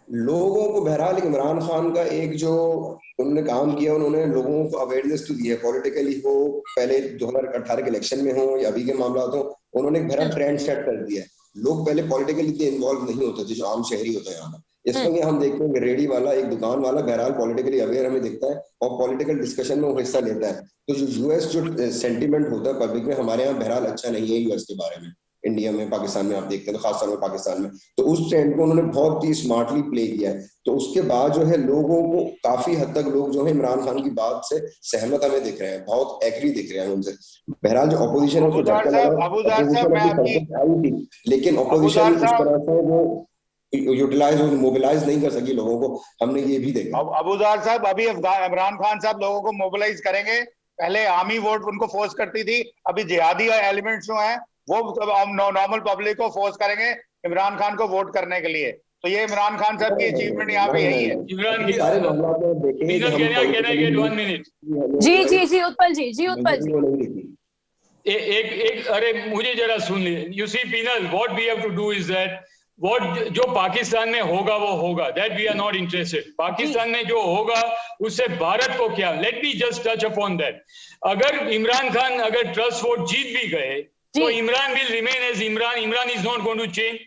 लोगों को बहरहाल इमरान खान का एक जो उन्होंने काम किया, उन्होंने लोगों को अवेयरनेस तो दी है पॉलिटिकली, हो पहले 2018 के इलेक्शन में हो या अभी के मामला हो, उन्होंने एक बहरहाल ट्रेंड सेट कर दिया है। लोग पहले पॉलिटिकली इतने इन्वॉल्व नहीं होते थे जो आम शहरी होता है यहाँ। इस वक्त हम देखते हैं रेडी वाला, एक दुकान वाला बहरहाल पॉलिटिकली अवेयर हमें दिखता है और पॉलिटिकल डिस्कशन में वो हिस्सा लेता है। तो जो यूएस जो सेंटीमेंट होता है पब्लिक में, हमारे यहाँ बहरहाल अच्छा नहीं है यूएस के बारे में। इंडिया में, पाकिस्तान में आप देखते हैं तो खासतौर में पाकिस्तान में, तो उस ट्रेंड को उन्होंने बहुत ही स्मार्टली प्ले किया है। तो उसके बाद जो है लोगों को काफी हद तक लोग जो है इमरान खान की बात से सहमत हमें दिख रहे हैं, बहुत एग्री दिख रहे हैं उनसे। बहरहाल जो ऑपोजिशन है उसको झटका लगा, ऑपोजिशन आई थी, लेकिन ऑपोजिशन उस तरह से वो यूटिलाइज और मोबिलाइज नहीं कर सकी लोगों को, हमने ये भी देखा। अबूजार साहब, अभी इमरान खान साहब लोगों को मोबिलाइज करेंगे। पहले आर्मी वोट उनको फोर्स करती थी, अभी जिहादी एलिमेंट्स जो हैं वो नॉर्मल पब्लिक को फोर्स करेंगे इमरान खान को वोट करने के लिए। तो ये इमरान खान साहब की अचीवमेंट यहाँ पे यही है। जी उत्पल जी एक अरे मुझे जरा सुन लीजिए। You see panel, what we have to do is that what जो पाकिस्तान में होगा वो होगा, that we are not interested. Pakistan में जो होगा उससे भारत को क्या, let me just touch upon that. अगर इमरान खान अगर ट्रस्ट वोट जीत भी गए तो Imran will remain as Imran. Imran is not going to change,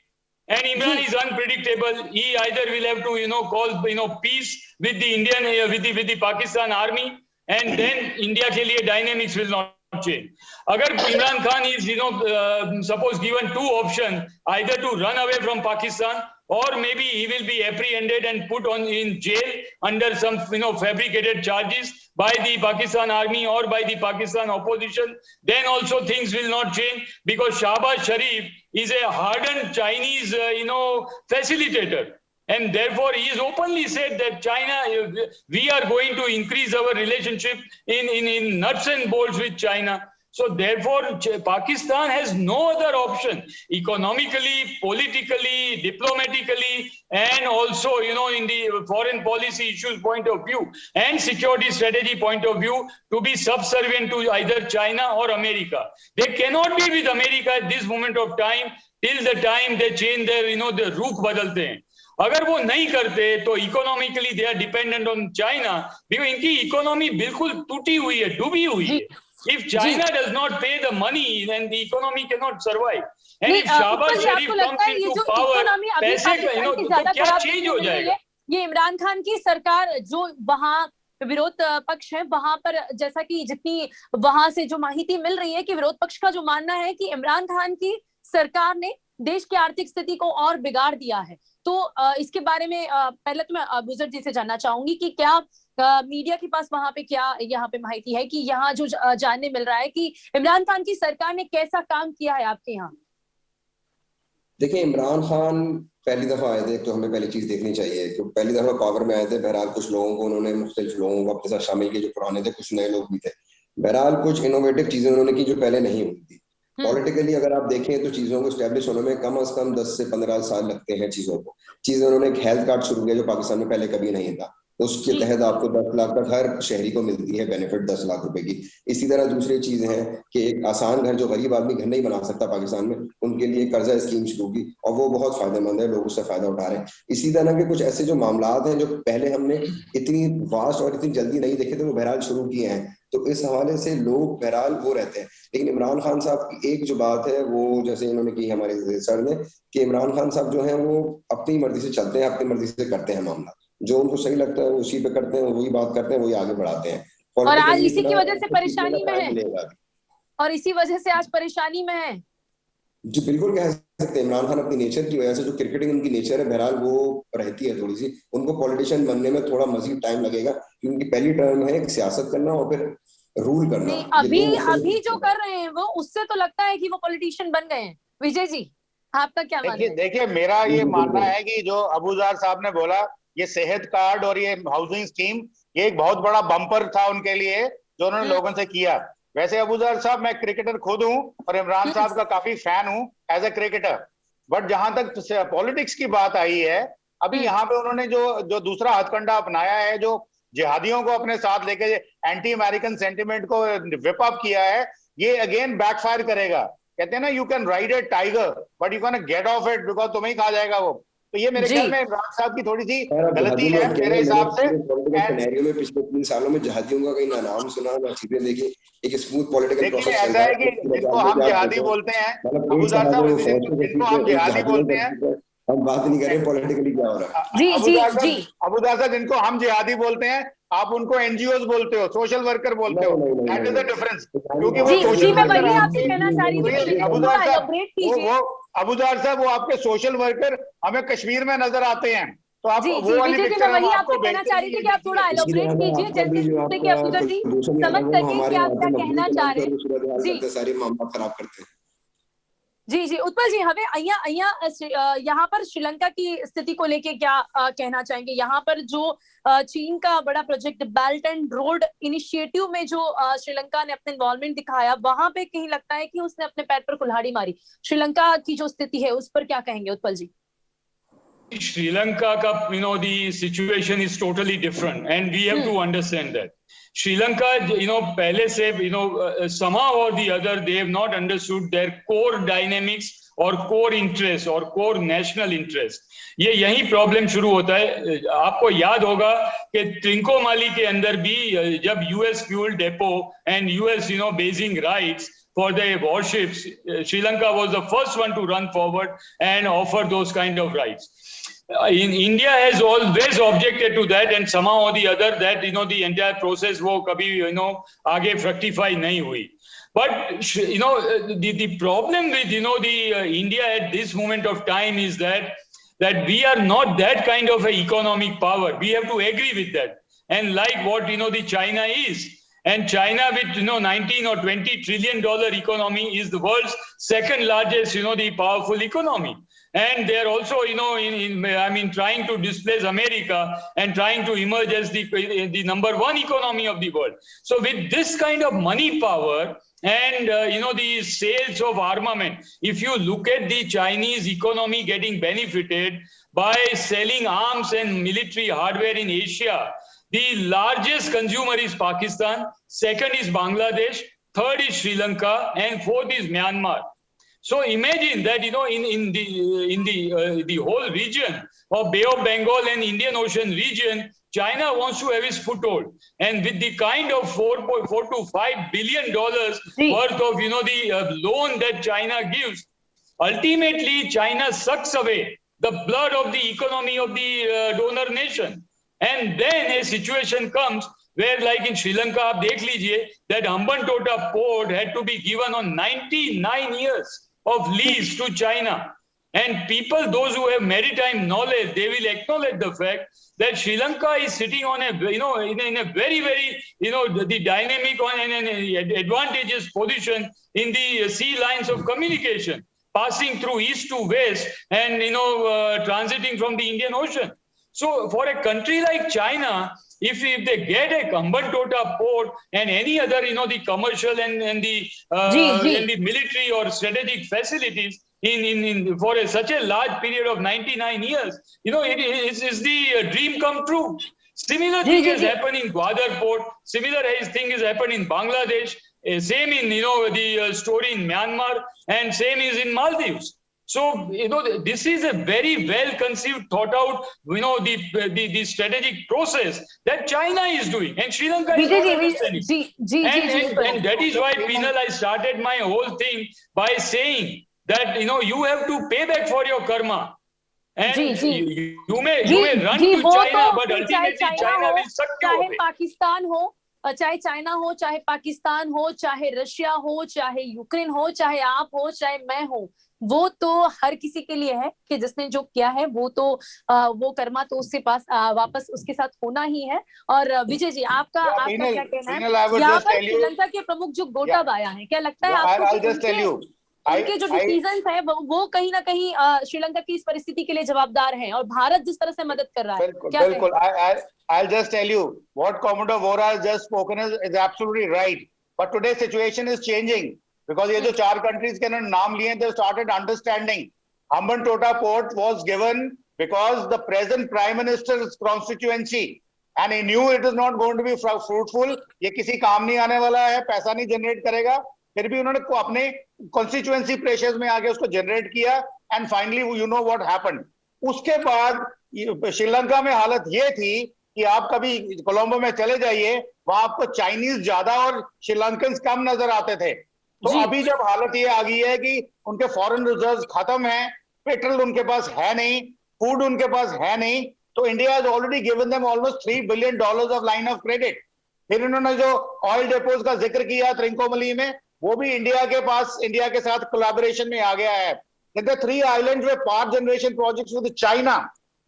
and Imran is unpredictable. He either will have to call peace with the Indian with the Pakistan army, and then India के लिए dynamics will not change. अगर Imran Khan is suppose given two options, either to run away from Pakistan or maybe he will be apprehended and put in jail under some fabricated charges by the Pakistan army or by the Pakistan opposition, then also things will not change, because Shahbaz Sharif is a hardened Chinese facilitator, and therefore he has openly said that China, we are going to increase our relationship in nuts and bolts with China. So therefore Pakistan has no other option, economically, politically, diplomatically, and also in the foreign policy issues point of view and security strategy point of view, to be subservient to either China or America. They cannot be with America at this moment of time till the time they change their the रुख बदलते हैं। अगर वो नहीं करते तो economically they are dependent on China, because इनकी economy बिल्कुल टूटी हुई है, डूबी हुई है। If China does not pay the money, then the economy cannot survive. And if Shahbaz Sharif comes into power, पैसे तो क्या चेंज हो जाएगा? ये इमरान खान की सरकार जो वहाँ विरोध पक्ष है, वहां पर जैसा कि जितनी वहां से जो माहिती मिल रही है कि विरोध पक्ष का जो मानना है कि इमरान खान की सरकार ने देश की आर्थिक स्थिति को और बिगाड़ दिया है। तो इसके बारे में पहले तो मैं अबूजर जी से जानना चाहूंगी कि क्या मीडिया के पास वहां पे क्या यहाँ पे माहिती है कि यहाँ जो जानने मिल रहा है कि इमरान खान की सरकार ने कैसा काम किया है आपके यहाँ? देखिए, इमरान खान पहली दफा आए थे तो हमें पहली चीज देखनी चाहिए, तो पहली दफा पावर में आए थे। बहरहाल कुछ लोगों को उन्होंने, मुख्तलिफ लोगों को अपने साथ शामिल किया, जो पुराने थे, कुछ नए लोग भी थे। बहरहाल कुछ इनोवेटिव चीजें उन्होंने की जो पहले नहीं हुई थी। पॉलिटिकली अगर आप देखें तो चीजों को स्टैब्लिश होने में कम से कम 10 से 15 साल लगते हैं चीजों को। चीजें उन्होंने एक हेल्थ कार्ड शुरू किया जो पाकिस्तान में पहले कभी नहीं था, उसके तहत आपको 10 लाख तक हर शहरी को मिलती है बेनिफिट, 10 लाख रुपए की। इसी तरह दूसरी चीज है कि एक आसान घर, जो गरीब आदमी घर नहीं बना सकता पाकिस्तान में, उनके लिए कर्जा स्कीम शुरू की और वो बहुत फायदेमंद है, लोग उससे फायदा उठा रहे हैं। इसी तरह के कुछ ऐसे जो मामलात हैं जो पहले हमने इतनी वास्ट और इतनी जल्दी नहीं देखे थे, वो बहरहाल शुरू किए हैं। तो इस हवाले से लोग बहरहाल वो रहते हैं। लेकिन इमरान खान साहब की एक जो बात है वो जैसे इन्होंने की हमारे सर ने, कि इमरान खान साहब जो है वो अपनी मर्जी से चलते हैं, अपनी मर्जी से करते हैं मामला, जो उनको सही लगता है वो उसी पे करते हैं, वही बात करते हैं, वही आगे बढ़ाते हैं। और आज इसी की वजह से परेशानी में है, और इसी वजह से आज परेशानी में है जी। बिल्कुल कह सकते हैं, इमरान खान अपनी नेचर की वजह से, जो क्रिकेटिंग उनकी नेचर है, बहरहाल वो रहती है थोड़ी सी। उनको पॉलिटिशियन बनने में थोड़ा मजीद टाइम लगेगा, क्योंकि उनकी पहली टर्म है सियासत करना और फिर रूल करना। अभी जो कर रहे हैं वो, उससे तो लगता है कि वो पॉलिटिशियन बन गए हैं। विजय जी, आपका क्या मानना है? देखिए, मेरा ये मानना है कि जो अबूजार साहब ने बोला, ये सेहत कार्ड और ये हाउसिंग स्कीम, ये एक बहुत बड़ा बम्पर था उनके लिए जो उन्होंने लोगों से किया। वैसे अबूजार साहब, मैं क्रिकेटर खुद हूं और इमरान साहब का काफी फैन हूं एज ए क्रिकेटर। बट जहां तक पॉलिटिक्स की बात आई है, अभी यहाँ पे उन्होंने जो जो दूसरा हथकंडा अपनाया है, जो जिहादियों को अपने साथ लेके एंटी अमेरिकन सेंटिमेंट को विप अप किया है, ये अगेन बैकफायर करेगा। कहते हैं ना, you can ride A tiger but you can get of it because तुम्हें ही खा जाएगा वो। तो ये मेरे ख्याल में इमरान साहब की थोड़ी सी गलती है मेरे हिसाब से। सिनेरियो में पिछले 3 सालों में जहादियों का कहीं ना नाम सुना ना चीजें देखी, एक स्मूथ पॉलिटिकल प्रोसेस ऐसा है कि जिनको हम जिहादी बोलते हैं, अबूजार साहब, जिनको हम जिहादी बोलते हैं, हम बात नहीं करें पॉलिटिकली क्या हो रहा है। जी जी जी, अबूजार साहब, जिनको हम जिहादी बोलते हैं, आप उनको एनजीओ बोलते हो, सोशल वर्कर बोलते हो। That is the difference. क्योंकि वो जी मैं वही आपसे कहना चाह रही थी, अबूजार साहब, एलैबोरेट कीजिए। अबूजार साहब, वो आपके सोशल वर्कर हमें कश्मीर में नजर आते हैं, तो आप जी वो वाली विजय जी, पिक्चर मैं वही हम आपसे आपको कहना चाह रही थी कि आप थोड़ा एलैबोरेट कीजिए, जैसे कि अबूजार जी समझ सके कि आप क्या कहना चाह रहे हैं। जी सारे मामला खराब करते हैं। जी जी, उत्पल जी, हमें यहाँ पर श्रीलंका की स्थिति को लेके क्या कहना चाहेंगे? यहाँ पर जो चीन का बड़ा project belt and road initiative में जो श्रीलंका ने अपने इन्वॉल्वमेंट दिखाया, वहां पे कहीं लगता है कि उसने अपने पैर पर कुल्हाड़ी मारी। श्रीलंका की जो स्थिति है उस पर क्या कहेंगे उत्पल जी? श्रीलंका का the situation is totally different and we have to understand that. Sri Lanka, पहले से, somehow or the other, they have not understood their core dynamics और core interest और core national interest. ये यही प्रॉब्लम शुरू होता है। आपको याद होगा कि त्रिंकोमाली के अंदर भी जब US fuel depot and US basin rights for the warships, Sri Lanka was the first one to run forward and offer those kind of rights. In India has always objected to that and somehow or the other that the entire process वो कभी आगे fructify नहीं हुई. But the problem with the India at this moment of time is that we are not that kind of an economic power. We have to agree with that. And like what the China is. And China with 19 or 20 trillion dollar economy is the world's second largest the powerful economy, and they are also trying to displace America and trying to emerge as the number one economy of the world. So with this kind of money power and the sales of armament, if you look at the Chinese economy getting benefited by selling arms and military hardware in Asia, the largest consumer is Pakistan, second is Bangladesh, third is Sri Lanka, and fourth is Myanmar. So imagine that in the whole region of Bay of Bengal and Indian Ocean region, China wants to have its foothold, and with the kind of $4 to $5 billion worth of the loan that China gives, ultimately China sucks away the blood of the economy of the donor nation. And then a situation comes where, like in Sri Lanka, आप देख लीजिए that Hambantota port had to be given on 99 years of lease to China. And people, those who have maritime knowledge, they will acknowledge the fact that Sri Lanka is sitting on a, in a very, very, the dynamic and an advantageous position in the sea lines of communication, passing through east to west and, transiting from the Indian Ocean. So for a country like China, if they get a Hambantota port and any other, the commercial and the military or strategic facilities for such a large period of 99 years, it is the dream come true. Similar thing has happened in Gwadar port. Similar thing has happened in Bangladesh. Same in the story in Myanmar, and same is in Maldives. So, this is a very well conceived, thought out, the strategic process that China is doing, and Sri Lanka is not understanding. And that is why, Pinal, I started my whole thing by saying that, you have to pay back for your karma. And you may run to China, but ultimately China will suck you away. Pakistan हो, चाहे China हो, चाहे पाकिस्तान हो, चाहे Russia हो, चाहे Ukraine हो, चाहे आप हो, चाहे मैं हूं, वो तो हर किसी के लिए है कि जिसने जो किया है वो तो वो कर्मा तो उसके पास वापस उसके साथ होना ही है। और विजय जी, आपका क्या कहना है? यहाँ पर श्रीलंका के प्रमुख जो गोटाबाया हैं, क्या लगता है आपको उनके जो डिसीजंस है वो कहीं ना कहीं श्रीलंका की इस परिस्थिति के लिए जवाबदार हैं, और भारत जिस तरह से मदद कर रहा है? बिल्कुल, I'll just tell you what Commodore Vora has just spoken is absolutely right. But today's situation is changing because ये जो 4 countries के नाम लिए, they started understanding Hambantota port was given because the present prime minister's constituency, and he knew it is not going to be fruitful. ये किसी काम नहीं आने वाला है, पैसा नहीं जनरेट करेगा, फिर भी उन्होंने अपने constituency pressures में आगे उसको जनरेट किया, and finally you know what happened. उसके बाद श्रीलंका में हालत ये थी कि आप कभी कोलंबो में चले जाइए, वहां आपको चाइनीज ज्यादा और श्रीलंकन कम नजर आते थे। तो अभी जब हालत ये आ गई है कि उनके फॉरेन रिजर्व्स खत्म है, पेट्रोल उनके पास है नहीं, फूड उनके पास है नहीं, तो India has already given them almost $3 billion of line of credit. फिर इन्होंने जो ऑयल डेपोज का जिक्र किया त्रिंकोमली में, वो भी इंडिया के साथ कोलैबोरेशन में आ गया है। The 3 islands were power generation projects with China,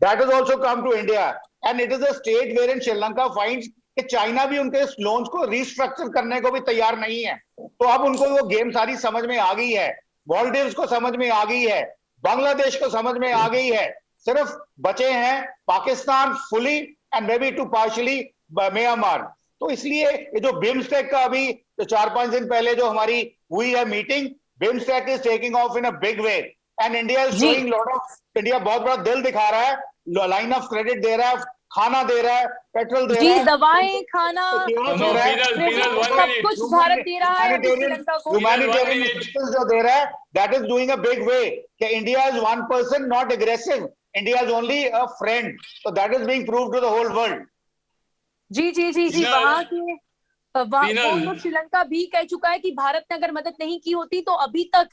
that has also come to India, and it is a stage wherein Sri Lanka finds कि चाइना भी उनके लोन्स को रिस्ट्रक्चर करने को भी तैयार नहीं है। तो अब उनको वो गेम सारी समझ में आ गई है, मालदीव्स को समझ में आ गई है, बांग्लादेश को समझ में आ गई है, सिर्फ बचे हैं Pakistan fully and maybe to partially Myanmar. तो इसलिए ये जो बिम्स्टेक का अभी 4-5 दिन पहले जो हमारी हुई है meeting, BIMSTEC is taking of in a big way and India is showing lot of, India बहुत बड़ा दिल दिखा रहा है, लाइन ऑफ क्रेडिट दे रहा है, खाना दे रहा है, पेट्रोल दे रहा है, दवाएं, खाना, सब कुछ भारत दे रहा है श्रीलंका को, ह्यूमैनिटेरियन जो दे रहा है, that is doing a big way कि India is one person not aggressive, India is only a friend, so that is being proved to the whole world. जी वहाँ के तो श्रीलंका भी कह चुका है कि भारत ने अगर मदद नहीं की होती तो अभी तक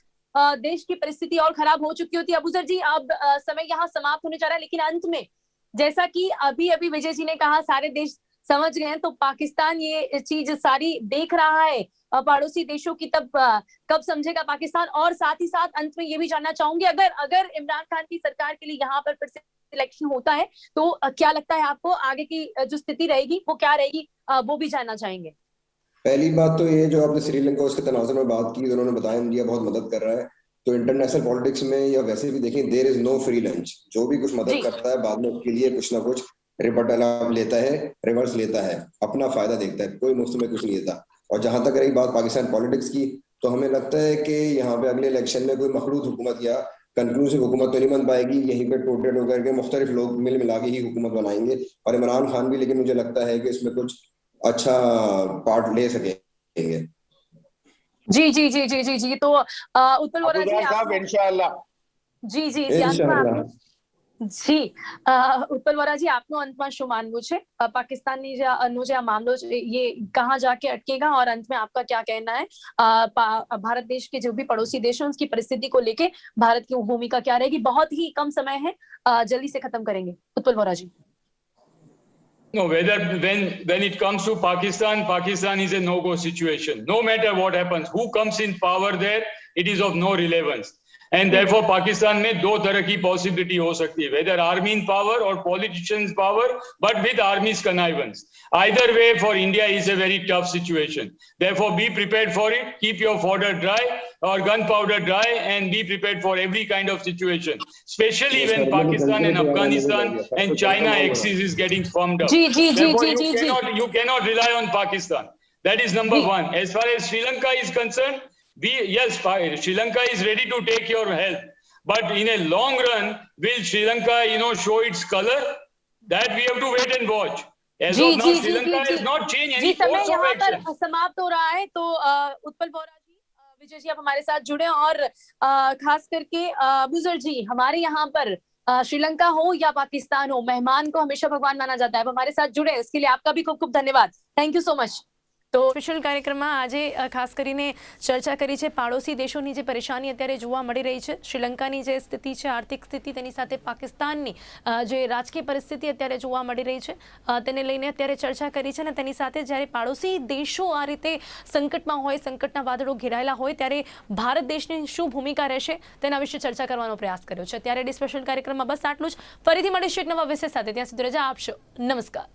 देश की परिस्थिति और खराब हो चुकी होती। अबूजर जी, अब समय यहाँ समाप्त होने जा रहा है, लेकिन अंत में जैसा कि अभी विजय जी ने कहा, सारे देश समझ गए हैं, तो पाकिस्तान ये चीज सारी देख रहा है पड़ोसी देशों की, तब कब समझेगा पाकिस्तान? और साथ ही साथ अंत में ये भी जानना चाहूंगी, अगर इमरान खान की सरकार के लिए यहाँ पर फिर से इलेक्शन होता है तो क्या लगता है आपको आगे की जो स्थिति रहेगी वो क्या रहेगी, वो भी जानना चाहेंगे। पहली बात तो ये जो आपने श्रीलंका उसके तनाजुर में बात की, उन्होंने बताया इंडिया बहुत मदद कर रहा है, तो इंटरनेशनल पॉलिटिक्स में या वैसे भी देखें, there is no free lunch. जो भी कुछ मदद करता है बाद में उसके लिए कुछ ना कुछ रिबटल लेता है, रिवर्स लेता है, अपना फायदा देखता है, कोई मुफ्त में कुछ नहीं देता। और जहां तक रही बात पाकिस्तान पॉलिटिक्स की, तो हमें लगता है कि यहाँ पे अगले इलेक्शन में कोई मखलूत हुकूमत या कंक्लूसिव हुकूमत तो नहीं बन पाएगी, यहीं पे टोटेड होकर के मुख्तलिफ लोग मिला के ही हुकूमत बनाएंगे, और इमरान खान भी, लेकिन मुझे लगता है कि इसमें कुछ अच्छा पार्ट ले सकेंगे। जी तो उत्पल वोरा जी साहब इंशाअल्लाह। जी उत्पल वोरा जी, आपनो अंतમાં શું માનવું છે? પાકિસ્તાનની જે આ મામલો ये कहाँ जाके अटकेगा और अंत में आपका क्या कहना है? भारत देश के जो भी पड़ोसी देश हैं उसकी परिस्थिति को लेके भारत की भूमिका क्या रहेगी? बहुत ही कम समय है, जल्दी से खत्म करेंगे। उत्पल वोरा जी। No, when it comes to Pakistan, Pakistan is a no-go situation. No matter what happens, who comes in power there, it is of no relevance. And therefore, Pakistan में दो तरह की possibility हो सकती है, whether army in power or politicians power, but with army's connivance. Either way, for India is a very tough situation. Therefore, be prepared for it. Keep your fodder dry or gunpowder dry, and be prepared for every kind of situation. Especially when Pakistan and Afghanistan and China axis is getting firmed up. Therefore, you cannot rely on Pakistan. That is number one. As far as Sri Lanka is concerned, yes, Sri Lanka is ready to take your help, but in a long run, will Sri Lanka, show its color? That we have to wait and watch. As of now, Sri Lanka has not changed any course of action. समाप्त हो रहा है, तो उत्पल वोरा जी, विजय जी, आप हमारे साथ जुड़े, और खास करके अबूजर जी, हमारे यहाँ पर श्रीलंका हो या पाकिस्तान हो, मेहमान को हमेशा भगवान माना जाता है। हमारे साथ जुड़े इसके लिए आपका भी खूब खूब धन्यवाद। Thank you so much. તો સ્પેશિયલ કાર્યક્રમમાં આજે ખાસ કરીને ચર્ચા કરી છે પાડોશી દેશોની જે પરેશાની અત્યારે જોવા મળી રહી છે, શ્રીલંકાની જે સ્થિતિ છે, આર્થિક સ્થિતિ, તેની સાથે પાકિસ્તાનની જે રાજકીય પરિસ્થિતિ અત્યારે જોવા મળી રહી છે, તેને લઈને અત્યારે ચર્ચા કરી છે। અને તેની સાથે જ્યારે પાડોશી દેશો આ રીતે સંકટમાં હોય, સંકટના વાદળો ઘેરાયેલા હોય, ત્યારે ભારત દેશની શું ભૂમિકા રહેશે તેના વિશે ચર્ચા કરવાનો પ્રયાસ કર્યો છે। ત્યારે ડી સ્પેશિયલ કાર્યક્રમમાં બસ આટલું જ। ફરીથી મળીશું એક નવા વિષય સાથે, ત્યાં સુધી રજા આપશો। નમસ્કાર।